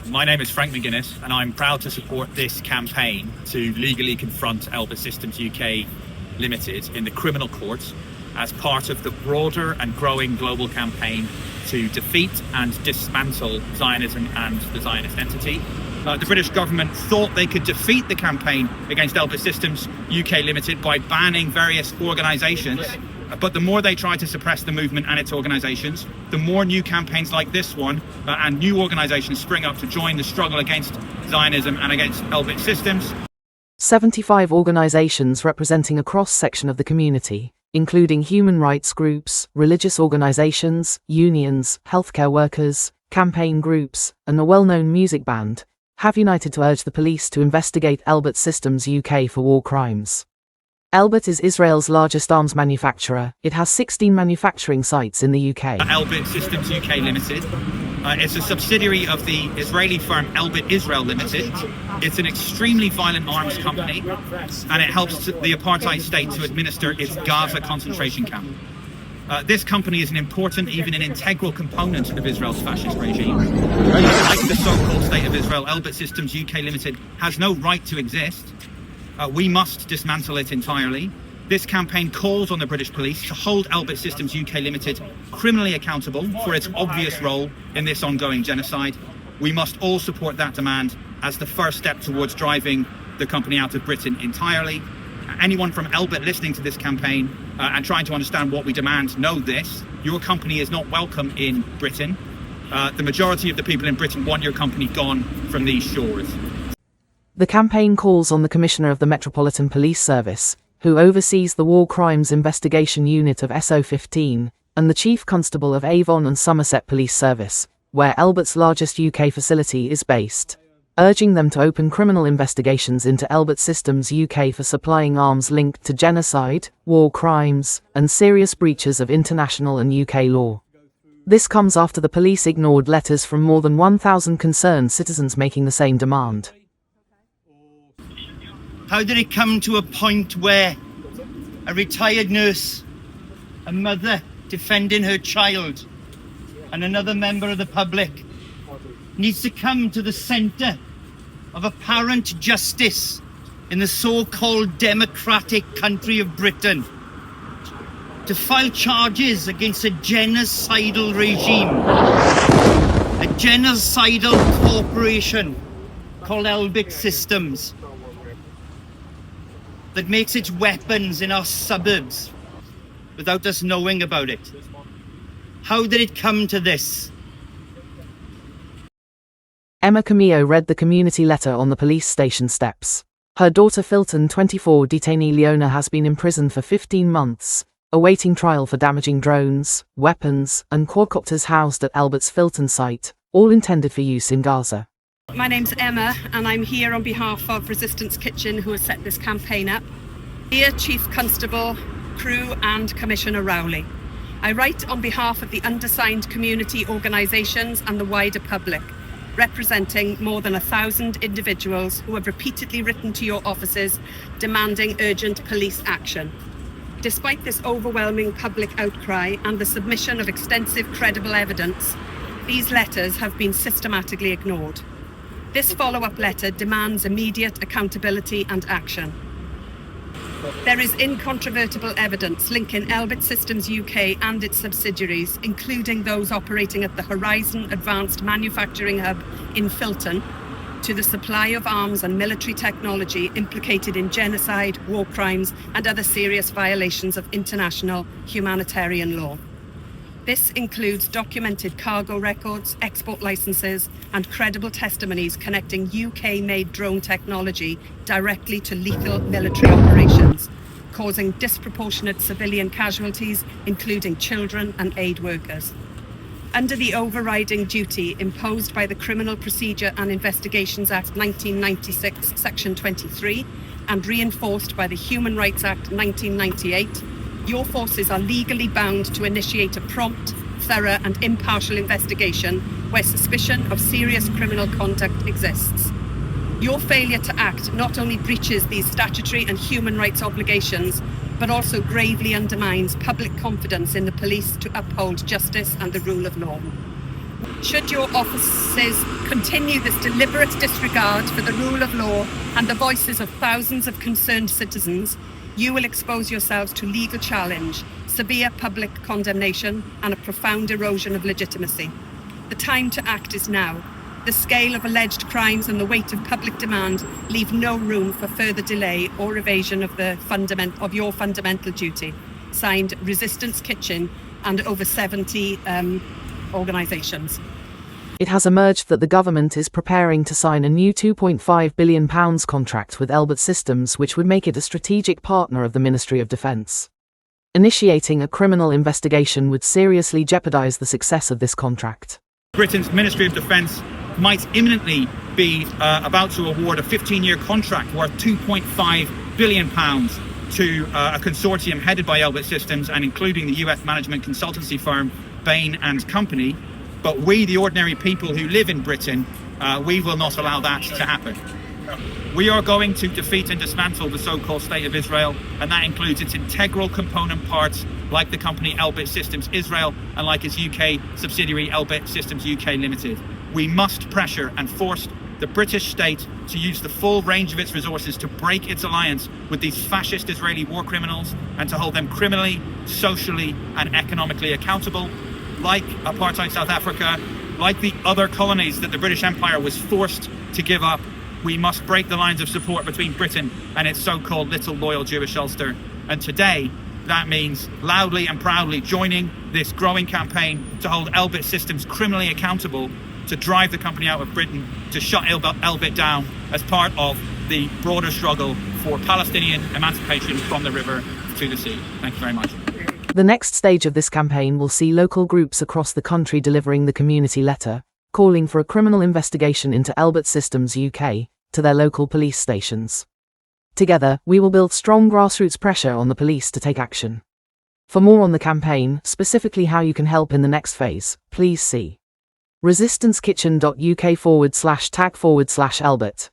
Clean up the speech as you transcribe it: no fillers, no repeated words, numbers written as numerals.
My name is Frank McGuinness, and I'm proud to support this campaign to legally confront Elbit Systems UK Limited in the criminal courts as part of the broader and growing global campaign to defeat and dismantle Zionism and the Zionist entity. The British government thought they could defeat the campaign against Elbit Systems UK Limited by banning various organisations. But the more they try to suppress the movement and its organisations, the more new campaigns like this one and new organisations spring up to join the struggle against Zionism and against Elbit Systems. 75 organisations representing a cross-section of the community, including human rights groups, religious organisations, unions, healthcare workers, campaign groups, and a well-known music band, have united to urge the police to investigate Elbit Systems UK for war crimes. Elbit is Israel's largest arms manufacturer. It has 16 manufacturing sites in the UK. Elbit Systems UK Limited. It's a subsidiary of the Israeli firm Elbit Israel Limited. It's an extremely violent arms company, and it helps the apartheid state to administer its Gaza concentration camp. This company is an important, even an integral component of Israel's fascist regime. Like the so-called State of Israel, Elbit Systems UK Limited has no right to exist. We must dismantle it entirely. This campaign calls on the British police to hold Elbit Systems UK Limited criminally accountable for its obvious role in this ongoing genocide. We must all support that demand as the first step towards driving the company out of Britain entirely. Anyone from Elbit listening to this campaign and trying to understand what we demand know this. Your company is not welcome in Britain. The majority of the people in Britain want your company gone from these shores. The campaign calls on the Commissioner of the Metropolitan Police Service, who oversees the War Crimes Investigation Unit of SO15, and the Chief Constable of Avon and Somerset Police Service, where Elbit's largest UK facility is based, urging them to open criminal investigations into Elbit Systems UK for supplying arms linked to genocide, war crimes, and serious breaches of international and UK law. This comes after the police ignored letters from more than 1,000 concerned citizens making the same demand. How did it come to a point where a retired nurse, a mother defending her child, and another member of the public needs to come to the centre of apparent justice in the so-called democratic country of Britain to file charges against a genocidal regime, a genocidal corporation called Elbit Systems, that makes its weapons in our suburbs without us knowing about it? How did it come to this? Emma Camillo read the community letter on the police station steps. Her daughter Filton, 24, detainee Leona has been imprisoned for 15 months, awaiting trial for damaging drones, weapons, and quadcopters housed at Elbit's Filton site, all intended for use in Gaza. My name's Emma, and I'm here on behalf of Resistance Kitchen, who has set this campaign up. Dear Chief Constable, crew and Commissioner Rowley, I write on behalf of the undersigned community organisations and the wider public, representing more than 1,000 individuals who have repeatedly written to your offices demanding urgent police action. Despite this overwhelming public outcry and the submission of extensive credible evidence, these letters have been systematically ignored. This follow-up letter demands immediate accountability and action. There is incontrovertible evidence linking Elbit Systems UK and its subsidiaries, including those operating at the Horizon Advanced Manufacturing Hub in Filton, to the supply of arms and military technology implicated in genocide, war crimes, and other serious violations of international humanitarian law. This includes documented cargo records, export licenses, and credible testimonies connecting UK-made drone technology directly to lethal military operations, causing disproportionate civilian casualties, including children and aid workers. Under the overriding duty imposed by the Criminal Procedure and Investigations Act 1996, Section 23, and reinforced by the Human Rights Act 1998, your forces are legally bound to initiate a prompt, thorough and impartial investigation where suspicion of serious criminal conduct exists. Your failure to act not only breaches these statutory and human rights obligations, but also gravely undermines public confidence in the police to uphold justice and the rule of law. Should your offices continue this deliberate disregard for the rule of law and the voices of thousands of concerned citizens, you will expose yourselves to legal challenge, severe public condemnation, and a profound erosion of legitimacy. The time to act is now. The scale of alleged crimes and the weight of public demand leave no room for further delay or evasion of your fundamental duty. Signed, Resistance Kitchen and over 70 organisations. It has emerged that the government is preparing to sign a new £2.5 billion contract with Elbit Systems, which would make it a strategic partner of the Ministry of Defence. Initiating a criminal investigation would seriously jeopardise the success of this contract. Britain's Ministry of Defence might imminently be about to award a 15-year contract worth £2.5 billion to a consortium headed by Elbit Systems and including the US management consultancy firm Bain and Company. But we, the ordinary people who live in Britain, we will not allow that to happen. We are going to defeat and dismantle the so-called State of Israel, and that includes its integral component parts like the company Elbit Systems Israel and like its UK subsidiary Elbit Systems UK Limited. We must pressure and force the British state to use the full range of its resources to break its alliance with these fascist Israeli war criminals and to hold them criminally, socially and economically accountable. Like apartheid South Africa, like the other colonies that the British Empire was forced to give up, we must break the lines of support between Britain and its so-called little loyal Jewish Ulster. And today, that means loudly and proudly joining this growing campaign to hold Elbit Systems criminally accountable, to drive the company out of Britain, to shut Elbit down as part of the broader struggle for Palestinian emancipation from the river to the sea. Thank you very much. The next stage of this campaign will see local groups across the country delivering the community letter, calling for a criminal investigation into Elbit Systems UK, to their local police stations. Together, we will build strong grassroots pressure on the police to take action. For more on the campaign, specifically how you can help in the next phase, please see resistancekitchen.uk/tag/Elbit.